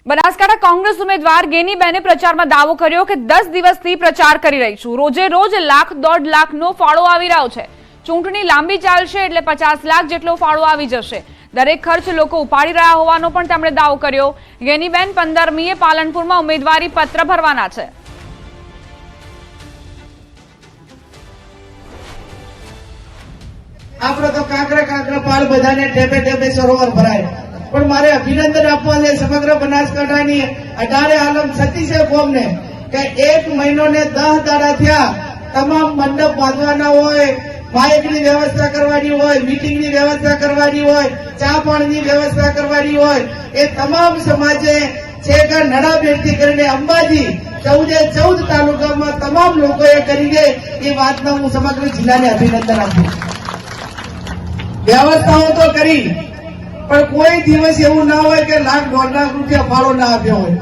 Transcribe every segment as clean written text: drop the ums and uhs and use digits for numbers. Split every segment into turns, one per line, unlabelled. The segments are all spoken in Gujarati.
બનાસકાંઠા કોંગ્રેસ ઉમેદવાર ગેનીબેને પ્રચારમાં દાવો કર્યો કે 10 દિવસથી પ્રચાર કરી રહી છું. રોજે રોજ લાખ દોઢ લાખનો ફાળો આવી રહ્યો છે. ચૂંટણી લાંબી ચાલશે એટલે 50 લાખ જેટલો ફાળો આવી જશે. દરેક ખર્ચ લોકો ઉપાડી રહ્યા હોવાનો પણ તેમણે દાવો કર્યો. ગેનીબેન 15મીએ પાલનપુરમાં ઉમેદવારી પત્ર ભરવાના છે.
આપણે તો કાંકરા પાળ બધાને ટેપે ટેપે સરોવર ભરાય, પણ મારે અભિનંદન આપવા છે સમગ્ર બનાસકાંઠાની 18 આલમ 36 ફોર્મને કે 1 મહિનો ને 10 દાડા થયા. તમામ મંડપ બાંધવાના હોય, માઇકની વ્યવસ્થા કરવાની હોય, મીટિંગની વ્યવસ્થા કરવાની હોય, ચા પાણીની વ્યવસ્થા કરવાની હોય, એ તમામ સમાજે છે કે નડાબેડથી કરીને અંબાજી 14 તાલુકામાં તમામ લોકોએ કરી છે. એ વાતમાં હું સમગ્ર જિલ્લાને અભિનંદન આપું. વ્યવસ્થાઓ તો કરી, પણ કોઈ દિવસ એવું ના હોય કે લાખ દોઢ લાખ રૂપિયા ફાળો ના આપ્યો હોય.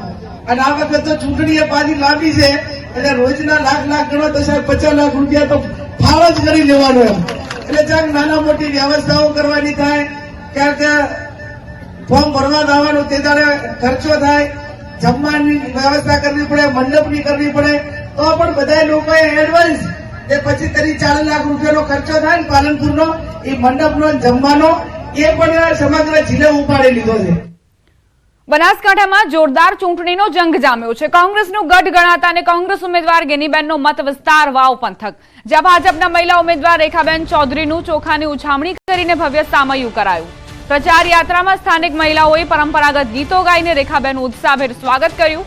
અને આ વખત તો ચૂંટણી એ પાછી લાંબી છે એટલે રોજના લાખ ગણો તો સાહેબ 50 લાખ રૂપિયા તો ફાળો જ કરી લેવાનો એમ. એટલે ચાક નાના મોટી વ્યવસ્થાઓ કરવાની થાય, કારણ કે ફોર્મ ભરવા આવવાનું તે તારે ખર્ચો થાય, જમવાની વ્યવસ્થા કરવી પડે, મંડપની કરવી પડે, તો પણ બધા લોકોએ એડવાન્સ એ પછી 40 લાખ રૂપિયાનો ખર્ચો થાય ને પાલનપુરનો, એ મંડપનો જમવાનો, એ પણ સમગ્ર જિલ્લો ઉપાડી લીધો છે.
બનાસકાંઠામાં જોરદાર ચૂંટણીનો જંગ જામ્યો છે. કોંગ્રેસનું ગઢ ગણાતા અને કોંગ્રેસ ઉમેદવાર ગેનીબેનનો મત વિસ્તાર વાવ પંથક, જ્યાં ભાજપના મહિલા ઉમેદવાર રેખાબેન ચૌધરીનું ચોખાની ઉછામણી કરીને ભવ્ય સામૈયું કરાયું. પ્રચાર યાત્રામાં સ્થાનિક મહિલાઓએ પરંપરાગત ગીતો ગાઈને રેખાબેનનું ઉત્સાહભેર સ્વાગત કર્યું.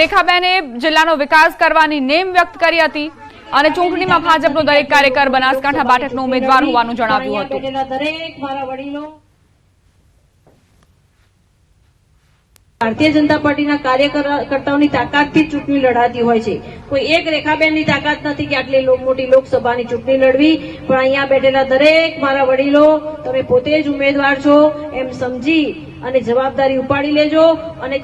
રેખાબેને જિલ્લાનો વિકાસ કરવાની નેમ વ્યક્ત કરી હતી અને ચૂંટણીમાં ભાજપનો દરેક કાર્યકર બનાસકાંઠા બેઠકનો ઉમેદવાર હોવાનું જણાવ્યું હતું.
ભારતીય જનતા પાર્ટીના કાર્યકર્તાઓની તાકાતથી ચૂંટણી લડાતી હોય છે. કોઈ એક રેખાબેનની તાકાત નથી કે આટલી મોટી લોકસભાની ચૂંટણી લડવી, પણ અહીંયા બેઠેલા દરેક મારા વડીલો, તમે પોતે જ ઉમેદવાર છો એમ સમજી અને જવાબદારી ઉપાડી લેજો. અને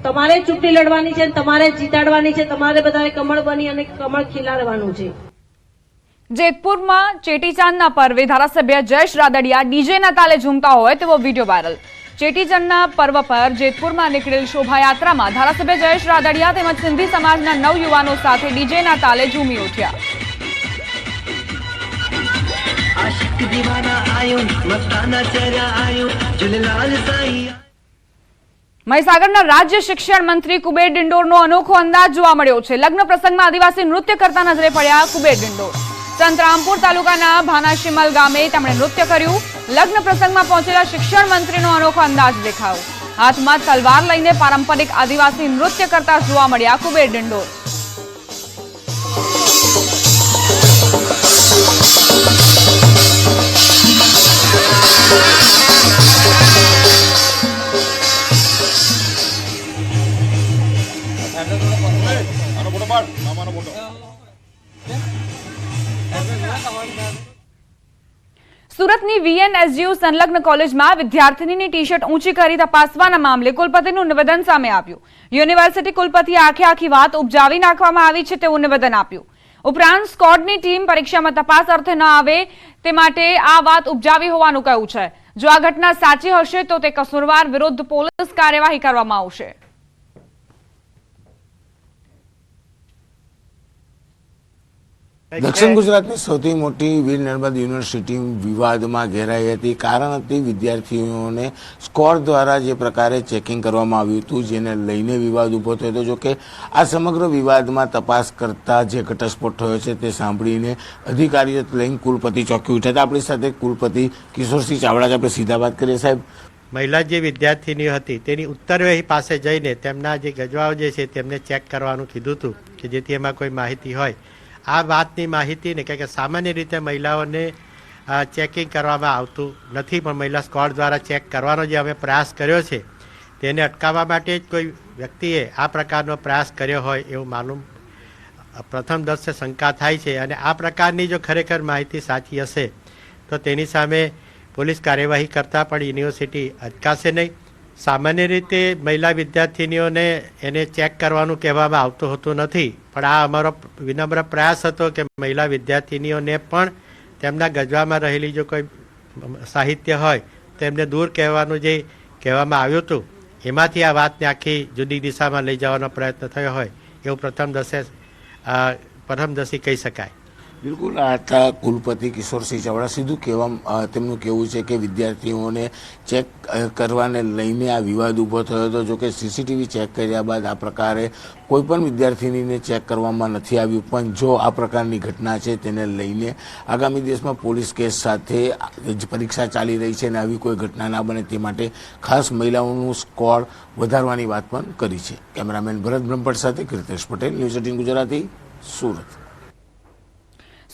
તમારે ચૂંટણી લડવાની છે, તમારે જીતાડવાની છે, તમારે બધાએ કમળ બની અને કમળ ખીલાડવાનું છે.
જેતપુરમાં ચેટીચાંદના પર્વે ધારાસભ્ય જયેશ રાદડિયા ડીજેના તાલે ઝૂમતા હોય તેવો વિડીયો વાયરલ. ચેટીચંદના પર્વ પર જેતપુરમાં નીકળેલ શોભાયાત્રામાં ધારાસભ્ય જયેશ રાદડિયા તેમજ સિંધી સમાજના નવયુવાનો સાથે ડીજેના તાલે ઝૂમી ઉઠ્યા. મહીસાગરના રાજ્ય શિક્ષણ મંત્રી કુબેર ડિંડોરનો અનોખો અંદાજ જોવા મળ્યો છે. લગ્ન પ્રસંગમાં આદિવાસી નૃત્ય કરતા નજરે પડ્યા કુબેર ડિંડોર. સંતરામપુર તાલુકાના ભાનાશીમલ ગામે તેમણે નૃત્ય કર્યું. લગ્ન પ્રસંગમાં પહોંચેલા શિક્ષણ મંત્રીનો અનોખો અંદાજ દેખાયો. હાથમાં તલવાર લઈને પારંપરિક આદિવાસી નૃત્ય કરતા જોવા મળ્યા કુબેર ડિંડોર. સુરતની VNSGU સંલગ્ન કોલેજમાં વિદ્યાર્થીનીની ટી-શર્ટ ઊંચી કરી તપાસવાના મામલે કુલપતિનું નિવેદન સામે આવ્યું. યુનિવર્સિટી કુલપતિએ આખી વાત ઉપજાવી નાખવામાં આવી છે તેવું નિવેદન આપ્યું. ઉપરાંત સ્કોડની ટીમ પરીક્ષામાં તપાસ અર્થે ન આવે તે માટે આ વાત ઉપજાવી હોવાનું કહ્યું છે. જો આ ઘટના સાચી હશે તો તે કસૂરવાર વિરુદ્ધ પોલીસ કાર્યવાહી કરવામાં આવશે.
દક્ષિણ ગુજરાતની સૌથી મોટી વીર નર્મદ યુનિવર્સિટી વિવાદમાં ઘેરાઈ હતી. કારણ હતી વિદ્યાર્થીઓને સ્કોર દ્વારા જે પ્રકારે ચેકિંગ કરવામાં આવ્યું હતું, જેને લઈને વિવાદ ઉભો થયો હતો. જોકે આ સમગ્ર વિવાદમાં તપાસ કરતા જે ઘટસ્ફોટ થયો છે તે સાંભળીને અધિકારીઓ લઈને કુલપતિ ચોંકી ઉઠ્યા હતા. આપણી સાથે કુલપતિ કિશોરસિંહ ચાવડા, આપણે સીધા વાત કરીએ. સાહેબ,
મહિલા જે વિદ્યાર્થીનીઓ હતી તેની ઉત્તરવહી પાસે જઈને તેમના જે ગજવાઓ જે છે તેમને ચેક કરવાનું કીધું હતું કે જેથી એમાં કોઈ માહિતી હોય. આ વાતની માહિતીને કે સામાન્ય રીતે મહિલાઓને ચેકિંગ કરવામાં આવતું નથી, પણ મહિલા સ્કોડ દ્વારા ચેક કરવાનો જે અમે પ્રયાસ કર્યો છે તેને અટકાવવા માટે જ કોઈ વ્યક્તિએ આ પ્રકારનો પ્રયાસ કર્યો હોય એવું માલુમ પ્રથમ દર્શને શંકા થાય છે. અને આ પ્રકારની જો ખરેખર માહિતી સાચી હશે તો તેની સામે પોલીસ કાર્યવાહી કરતાં પણ યુનિવર્સિટી અટકાશે નહીં. સામાન્ય રીતે મહિલા વિદ્યાર્થીનીઓને એને ચેક કરવાનું કહેવામાં આવતું હોતું નથી, પણ આ અમારો વિનમ્ર પ્રયાસ હતો કે મહિલા વિદ્યાર્થીનીઓને પણ તેમના ગજવામાં રહેલી જો કોઈ સાહિત્ય હોય તેમને દૂર કહેવાનું જે કહેવામાં આવ્યું હતું એમાંથી આ વાતને આખી જુદી દિશામાં લઈ જવાનો પ્રયત્ન થયો હોય એવું પ્રથમદર્શી કહી શકાય.
બિલકુલ. આ હતા કુલપતિ કિશોરસિંહ ચાવડા. સીધું તેમનું કહેવું છે કે વિદ્યાર્થીઓને ચેક કરવાને લઈને આ વિવાદ ઊભો થયો હતો. જોકે સીસીટીવી ચેક કર્યા બાદ આ પ્રકારે કોઈ પણ વિદ્યાર્થીનીને ચેક કરવામાં નથી આવ્યું. પણ જો આ પ્રકારની ઘટના છે તેને લઈને આગામી દિવસમાં પોલીસ કેસ સાથે પરીક્ષા ચાલી રહી છે અને આવી કોઈ ઘટના ના બને તે માટે ખાસ મહિલાઓનું સ્કોર વધારવાની વાત પણ કરી છે. કેમેરામેન ભરત બ્રહ્મભટ્ટ સાથે કીર્તેશ પટેલ, ન્યૂઝ 18 ગુજરાતી, સુરત.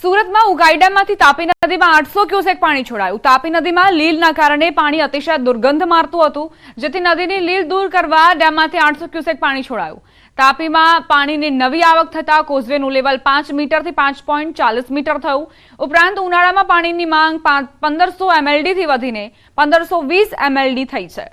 સુરતમાં ઉકાઈ ડેમમાંથી તાપી નદીમાં 800 ક્યુસેક પાણી છોડાયું. તાપી નદીમાં લીલના કારણે પાણી અતિશય દુર્ગંધ મારતું હતું, જેથી નદીની લીલ દૂર કરવા ડેમમાંથી 800 ક્યુસેક પાણી છોડાયું. તાપીમાં પાણીની નવી આવક થતા કોઝવેનું લેવલ 5 મીટરથી 5.40 મીટર થયું. ઉપરાંત ઉનાળામાં પાણીની માંગ 1500 MLD થી વધીને 1520 MLD થઈ છે.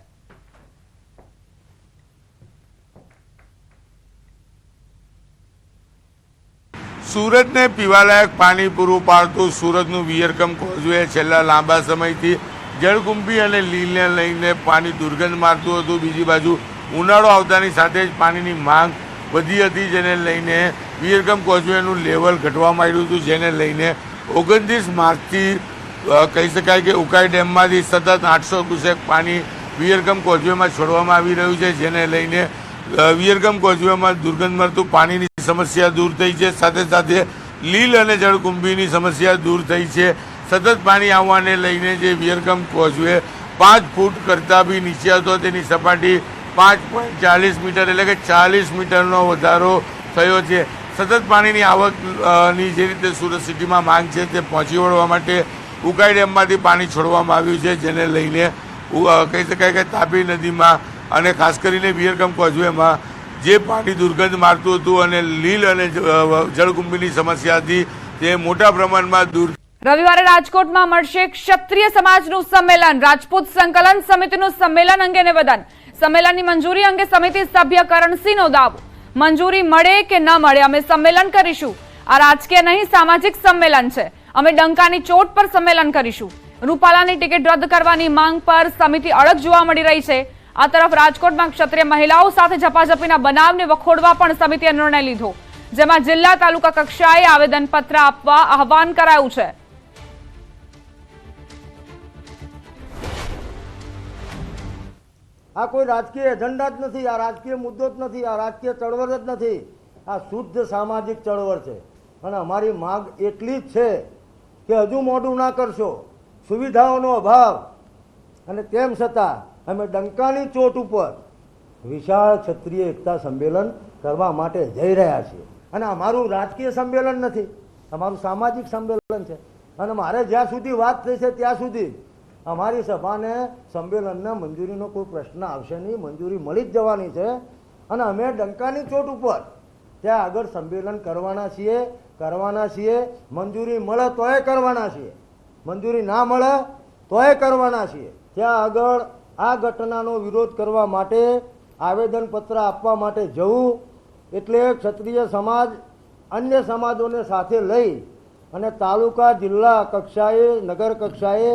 સુરતને પીવાલાયક પાણી પૂરું પાડતું સુરતનું વિયરકમ કોઝવે છેલ્લા લાંબા સમયથી જળકુંભી અને લીલને લઈને પાણી દુર્ગંધ મારતું હતું. બીજી બાજુ ઉનાળો આવતાની સાથે જ પાણીની માંગ વધી હતી, જેને લઈને વિયરકમ કોઝવેનું લેવલ ઘટવા માંડ્યું હતું. જેને લઈને 29 માર્ચથી કહી શકાય કે ઉકાઈ ડેમમાંથી સતત 800 ક્યુસેક પાણી વિયરકમ કોઝવેમાં છોડવામાં આવી રહ્યું છે. જેને લઈને વિયરકમ કોઝવેમાં દુર્ગંધ મારતું પાણીની સમસ્યા દૂર થઈ છે. સાથે સાથે લીલ અને જળકુંભીની સમસ્યા દૂર થઈ છે. સતત પાણી આવવાને લઈને જે વિયરકમ કોઝવે 5 ફૂટ કરતાં બી નીચે હતો તેની સપાટી 5.40 મીટર એટલે કે 40 મીટરનો વધારો થયો છે. સતત પાણીની આવકની જે રીતે સુરત સિટીમાં માંગ છે તે પહોંચી વળવા માટે ઉકાઈ ડેમમાંથી પાણી છોડવામાં આવ્યું છે. જેને લઈને કહી શકાય કે તાપી નદીમાં અને ખાસ કરીને વિયરકમ કોઝવેમાં જે પાણી દુર્ગંધ મારતું હતું અને લીલ અને જળકુંભીની સમસ્યા હતી તે મોટા પ્રમાણમાં દૂર.
રવિવારે રાજકોટમાં મળશે ક્ષત્રિય સમાજનું સંમેલન. રાજપૂત સંકલન સમિતિનું સંમેલન અંગે નિવેદન. સંમેલનની મંજૂરી અંગે સમિતિ સભ્ય કરણસિંહનો દાવો. મંજૂરી મળે કે ન મળે અમે સંમેલન કરીશું. આ રાજકીય નહીં, સામાજિક સંમેલન છે. અમે ડંકાની ચોટ પર સંમેલન કરીશું. રૂપાલાની ટિકિટ રદ કરવાની માંગ પર સમિતિ અડગ જોવા મળી રહી છે. આ તરફ રાજકોટમાં ક્ષત્રિય મહિલાઓ સાથે ઝપાઝપીના બનાવને વખોડવા પણ સમિતિએ નિર્ણય લીધો, જેમાં જિલ્લા તાલુકા કક્ષાએ આવેદનપત્ર આપવા આહવાન કરાયું છે.
આ કોઈ રાજકીય એજન્ડા જ નથી, આ રાજકીય મુદ્દો જ નથી, આ રાજકીય ચળવળ જ નથી, આ શુદ્ધ સામાજિક ચળવળ છે. અને અમારી માંગ એટલી જ છે કે હજુ મોડું ના કરશો. સુવિધાઓનો અભાવ અને તેમ છતાં અમે ડંકાની ચોટ ઉપર વિશાળ ક્ષત્રિય એકતા સંમેલન કરવા માટે જઈ રહ્યા છીએ. અને અમારું રાજકીય સંમેલન નથી, અમારું સામાજિક સંમેલન છે. અને મારે જ્યાં સુધી વાત થઈ છે ત્યાં સુધી અમારી સભાને સંમેલનને મંજૂરીનો કોઈ પ્રશ્ન આવશે નહીં. મંજૂરી મળી જ જવાની છે. અને અમે ડંકાની ચોટ ઉપર ત્યાં આગળ સંમેલન કરવાના છીએ. મંજૂરી મળે તોય કરવાના છીએ, મંજૂરી ના મળે તોય કરવાના છીએ. ત્યાં આગળ આ ઘટનાનો વિરોધ કરવા માટે આવેદનપત્ર આપવા માટે જવું એટલે ક્ષત્રિય સમાજ અન્ય સમાજોને સાથે લઈ અને તાલુકા જિલ્લા કક્ષાએ નગર કક્ષાએ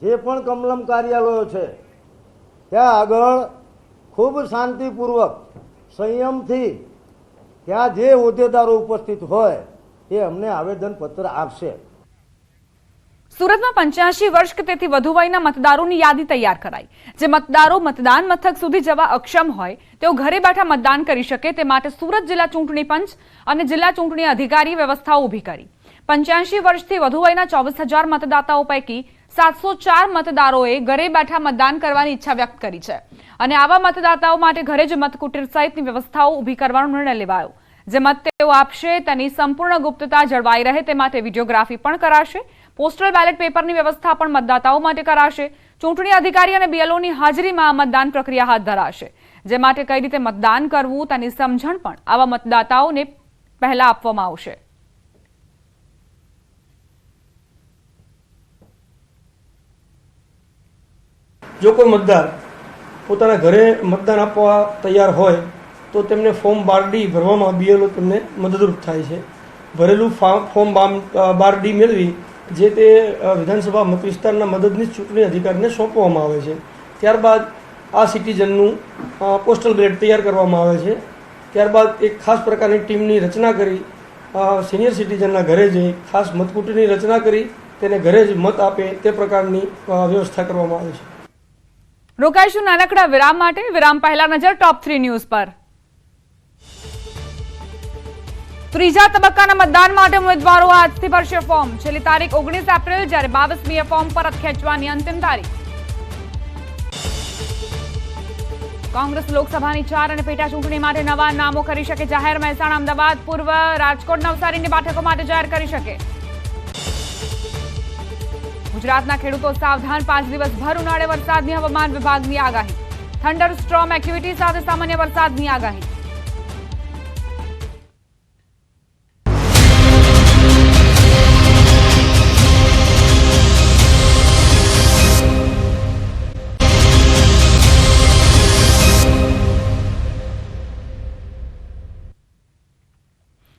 જે પણ કમલમ કાર્યાલયો છે ત્યાં આગળ ખૂબ શાંતિપૂર્વક સંયમથી ત્યાં જે હોદ્દેદારો ઉપસ્થિત હોય એ અમને આવેદનપત્ર આપશે.
સુરતમાં 85 વર્ષ કે તેથી વધુ વયના મતદારોની યાદી તૈયાર કરાઈ. જે મતદારો મતદાન મથક સુધી જવા અક્ષમ હોય તેઓ ઘરે બેઠા મતદાન કરી શકે તે માટે સુરત જિલ્લા ચૂંટણી પંચ અને જિલ્લા ચૂંટણી અધિકારીએ વ્યવસ્થાઓ ઊભી કરી. 85 વર્ષથી વધુ વયના 24,000 મતદાતાઓ પૈકી 704 મતદારોએ ઘરે બેઠા મતદાન કરવાની ઈચ્છા વ્યક્ત કરી છે. અને આવા મતદાતાઓ માટે ઘરે જ મતકુટીર સહિતની વ્યવસ્થાઓ ઊભી કરવાનો નિર્ણય લેવાયો. જે મત તેઓ આપશે તેની સંપૂર્ણ ગુપ્તતા જળવાઈ રહે તે માટે વિડીયોગ્રાફી પણ કરાશે. પોસ્ટલ બેલેટ પેપરની વ્યવસ્થા પણ મતદાતાઓ માટે કરાશે. ચૂંટણી અધિકારી અને બીએલઓની હાજરીમાં મતદાન પ્રક્રિયા હાથ ધરાશે. જે માટે કઈ રીતે મતદાન કરવું તેની સમજણ પણ આવા મતદાતાઓને પહેલા આપવામાં આવશે.
જો કોઈ મતદાર પોતાના ઘરે મતદાન આપવા તૈયાર હોય તો તેમને ફોર્મ 12D ભરવામાં બીએલઓ તેમને મદદરૂપ થાય છે. ભરેલું ફોર્મ 12D મેળવી જે તે વિધાનસભા મત વિસ્તારના મદદનીશ ચૂંટણી અધિકારીને સોંપવામાં આવે છે. ત્યારબાદ આ સિટીઝનનું પોસ્ટલ બેલેટ તૈયાર કરવામાં આવે છે. ત્યારબાદ એક ખાસ પ્રકારની ટીમની રચના કરી સિનિયર સિટીઝનના ઘરે જઈ ખાસ મતકૂટની રચના કરી તેને ઘરે જ મત આપે તે પ્રકારની વ્યવસ્થા કરવામાં આવે છે.
રોકાઈશું નાનકડા વિરામ માટે. વિરામ પહેલા નજર ટોપ 3 ન્યૂઝ પર. ત્રીજા તબક્કાના મતદાન માટે ઉમેદવારો આજથી ભરશે ફોર્મ. છેલ્લી તારીખ 19 એપ્રિલ, જ્યારે 22મીએ ફોર્મ પરત ખેંચવાની અંતિમ તારીખ. કોંગ્રેસ લોકસભાની 4 અને પેટા ચૂંટણી માટે નવા નામો કરી શકે જાહેર. મહેસાણા, અમદાવાદ, પૂર્વ રાજકોટ, નવસારીની બેઠકો માટે જાહેર કરી શકે. ગુજરાતના ખેડૂતો સાવધાન. 5 દિવસ ભર ઉનાળે વરસાદની હવામાન વિભાગની આગાહી. થંડર સ્ટ્રોમ એક્ટિવિટી સાથે સામાન્ય વરસાદની આગાહી.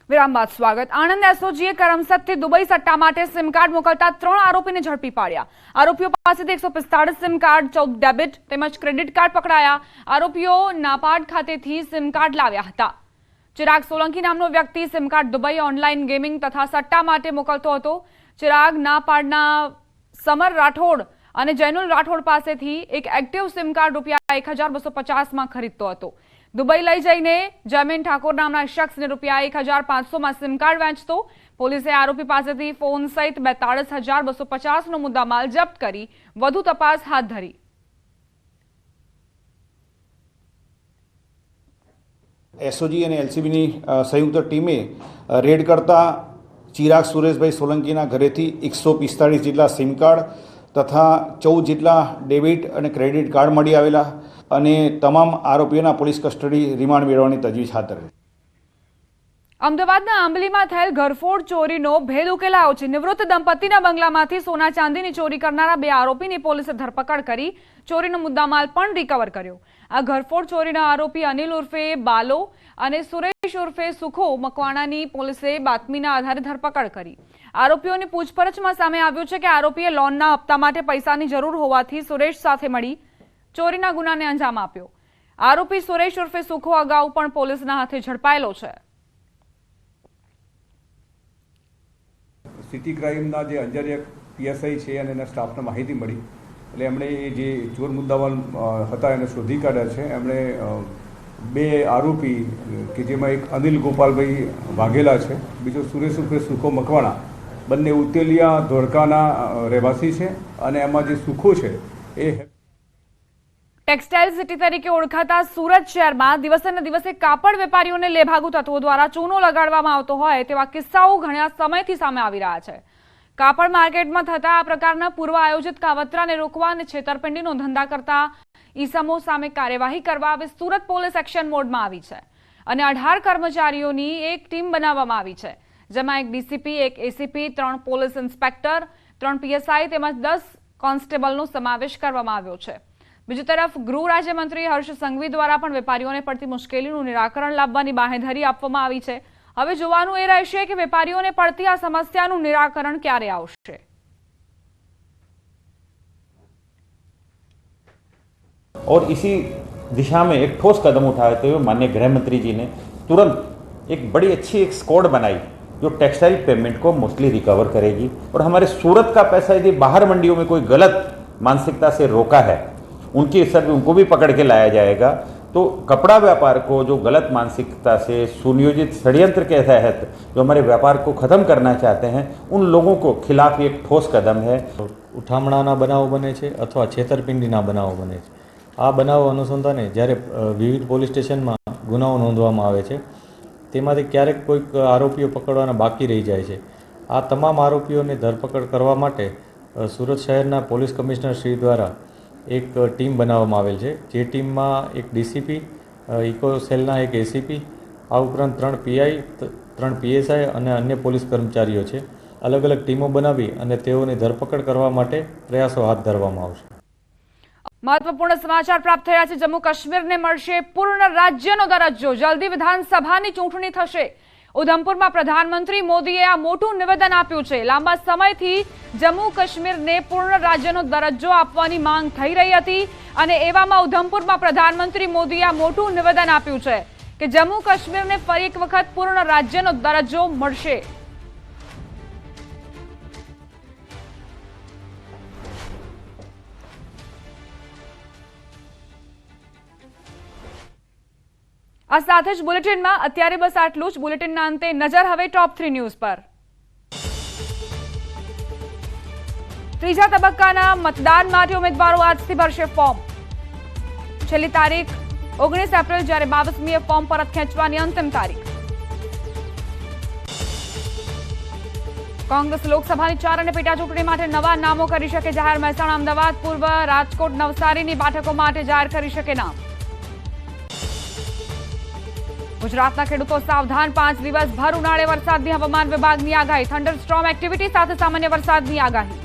વિરામ બાદ સ્વાગત. આણંદ એસઓજીએ કરમસદથી દુબઈ સટ્ટા માટે સિમ કાર્ડ મોકલતા 3 આરોપીને ઝડપી પાડ્યા. આરોપીઓ પાસેથી 145 સિમ કાર્ડ, 14 ડેબિટ તેમજ ક્રેડિટ કાર્ડ પકડાયા. આરોપીઓ નાપાડ ખાતેથી સિમ કાર્ડ લાવ્યા હતા. ચિરાગ સોલંકી નામનો વ્યક્તિ sim card Dubai online gaming તથા સટ્ટા માટે મોકલતો હતો. ચિરાગ નાપાડના સમર રાઠોડ અને જૈનુલ રાઠોડ પાસેથી એક એક્ટિવ સિમ કાર્ડ રૂપિયા 1250માં ખરીદતો હતો. દુબઈ લઈ જઈને જમીન ઠાકોર નામના શખ્સને રૂપિયા 1500માં સિમ કાર્ડ વેચતો. પોલીસે આરોપી પાસેથી ફોન સહિત 42250નો મુદ્દામાલ જપ્ત કરી વધુ તપાસ હાથ ધરી.
એસઓજી અને એલસીબીની સંયુક્ત ટીમે રેડ કરતા ચિરાગ સુરેશભાઈ સોલંકીના ઘરેથી 145 જેટલા સિમ કાર્ડ તથા 14 જેટલા ડેબિટ અને ક્રેડિટ કાર્ડ મળી આવેલા અને તમામ આરોપીઓના પોલીસ કસ્ટડી રિમાન્ડ મેળવવાની તજવીજ હાથ ધરેલ.
અમદાવાદના આંબલીમાં થયેલ ઘરફોડ ચોરીનો ભેદ ઉકેલાયો છે. નિવૃત્ત દંપતીના બંગલામાંથી સોના ચાંદીની ચોરી કરનારા 2 આરોપીની પોલીસે ધરપકડ કરી ચોરીનો મુદ્દામાલ પણ રિકવર કર્યો. આ ઘરફોડ ચોરીના આરોપી અનિલ ઉર્ફે બાલો અને સુરેશ ઉર્ફે સુખો મકવાણાની પોલીસે બાતમીના આધારે ધરપકડ કરી. આરોપીઓની પૂછપરછમાં સામે આવ્યું છે કે આરોપીએ લોનના હપ્તા માટે પૈસાની જરૂર હોવાથી સુરેશ સાથે મળી ચોરીના ગુનાને અંજામ આપ્યો. આરોપી સુરેશ ઉર્ફે સુખો અગાઉ પણ પોલીસના હાથે ઝડપાયેલો છે.
સિટી ક્રાઇમના જે અંજારિયા પીએસઆઈ છે અને એના સ્ટાફને માહિતી મળી એટલે એમણે એ જે ચોર મુદ્દામાલ હતા એને શોધી કાઢ્યા છે. એમણે 2 આરોપી કે જેમાં એક અનિલ ગોપાલભાઈ વાઘેલા છે, બીજો સુરેશ ઉર્ફે સુખો મકવાણા, બંને ઉત્તેલિયા ધોળકાના રહેવાસી છે અને એમાં જે સુખો છે એ
ટેક્સટાઇલ સિટી તરીકે ઓળખાતા સુરત શહેરમાં દિવસે ને દિવસે કાપડ વેપારીઓને લેભાગુ તત્વો દ્વારા ચૂનો લગાડવામાં આવતો હોય તેવા કિસ્સાઓ ઘણા સમયથી સામે આવી રહ્યા છે. કાપડ માર્કેટમાં થતા આ પ્રકારના પૂર્વ આયોજિત કાવતરાને રોકવા અને છેતરપિંડીનો ધંધા કરતા ઈસમો સામે કાર્યવાહી કરવા હવે સુરત પોલીસ એક્શન મોડમાં આવી છે અને 18 કર્મચારીઓની એક ટીમ બનાવવામાં આવી છે, જેમાં એક ડીસીપી, એક એસીપી, 3 પોલીસ ઇન્સ્પેક્ટર, 3 પીએસઆઈ તેમજ 10 કોન્સ્ટેબલનો સમાવેશ કરવામાં આવ્યો છે. બીજી તરફ ગૃહ રાજ્યમંત્રી હર્ષ સંઘવી દ્વારા પણ વેપારીઓને પડતી મુશ્કેલીનું નિરાકરણ લાવવાની બાંહેધરી આપવામાં આવી છે. હવે જોવાનું એ રહેશે કે વેપારીઓને પડતી આ સમસ્યાનું નિરાકરણ ક્યારે આવશે.
और इसी दिशा में एक ठोस कदम उठाते हुए माननीय गृह मंत्री जी ने तुरंत एक बड़ी अच्छी एक स्क्वाड बनाई जो टेक्सटाइल पेमेंट को मोस्टली रिकवर करेगी और हमारे सूरत का पैसा यदि बाहर मंडियों में कोई गलत मानसिकता से रोका है उनके स्तर पे उनको भी पकड़ के लाया जाएगा. तो कपड़ा व्यापार को जो गलत मानसिकता से सुनियोजित षड्यंत्र के तहत जो हमारे व्यापार को ख़त्म करना चाहते हैं उन लोगों को खिलाफ एक ठोस कदम है.
ઉઠામણાના બનાવો બને છે અથવા છેતરપિંડીના બનાવો બને છે. આ બનાવો અનુસંધાને જ્યારે વિવિધ પોલીસ સ્ટેશનમાં ગુનાઓ નોંધવામાં આવે છે તેમાંથી ક્યારેક કોઈક આરોપીઓ પકડવાના બાકી રહી જાય છે. આ તમામ આરોપીઓને ધરપકડ કરવા માટે સુરત શહેરના પોલીસ કમિશનર શ્રી દ્વારા એક ટીમ બનાવવામાં આવેલ છે, જે ટીમમાં એક ડીસીપી, ઇકો સેલના એક એસીપી, આ ઉપરાંત 3 પીઆઈ, 3 પીએસઆઈ અને અન્ય પોલીસ કર્મચારીઓ છે. અલગ અલગ ટીમો બનાવી અને તેઓની ધરપકડ કરવા માટે પ્રયાસો હાથ ધરવામાં આવશે.
મહત્વપૂર્ણ સમાચાર પ્રાપ્ત થયા છે. જમ્મુ કાશ્મીરને મળશે પૂર્ણ રાજ્યનો દરજ્જો. જલ્દી વિધાનસભાની ચૂંટણી થશે. ઉધમપુરમાં પ્રધાનમંત્રી મોદીએ આ મોટું નિવેદન આપ્યું છે. લાંબા સમયથી જમ્મુ કાશ્મીરને પૂર્ણ રાજ્યનો દરજ્જો આપવાની માંગ થઈ રહી હતી અને એવામાં ઉધમપુરમાં પ્રધાનમંત્રી મોદીએ આ મોટું નિવેદન આપ્યું છે કે જમ્મુ કાશ્મીરને ફરી એક વખત પૂર્ણ રાજ્યનો દરજ્જો મળશે. આ સાથે જ બુલેટિનમાં અત્યારે બસ આટલું જ. બુલેટિનના અંતે નજર હવે ટોપ 3 ન્યૂઝ પર. ત્રીજા તબક્કાના મતદાન માટે ઉમેદવારો આજથી ભરશે ફોર્મ. છેલ્લી તારીખ 19 એપ્રિલ, જ્યારે 22મીએ ફોર્મ પરત ખેંચવાની અંતિમ તારીખ. કોંગ્રેસ લોકસભાની 4 અને પેટા ચૂંટણી માટે નવા નામો કરી શકે જાહેર. મહેસાણા, અમદાવાદ, પૂર્વ રાજકોટ, નવસારીની બેઠકો માટે જાહેર કરી શકે નામ. ગુજરાતના ખેડૂતો સાવધાન. 5 દિવસ ભર ઉનાળે વરસાદની હવામાન વિભાગની આગાહી. થંડરસ્ટોર્મ એક્ટિવિટી સાથે સામાન્ય વરસાદની આગાહી.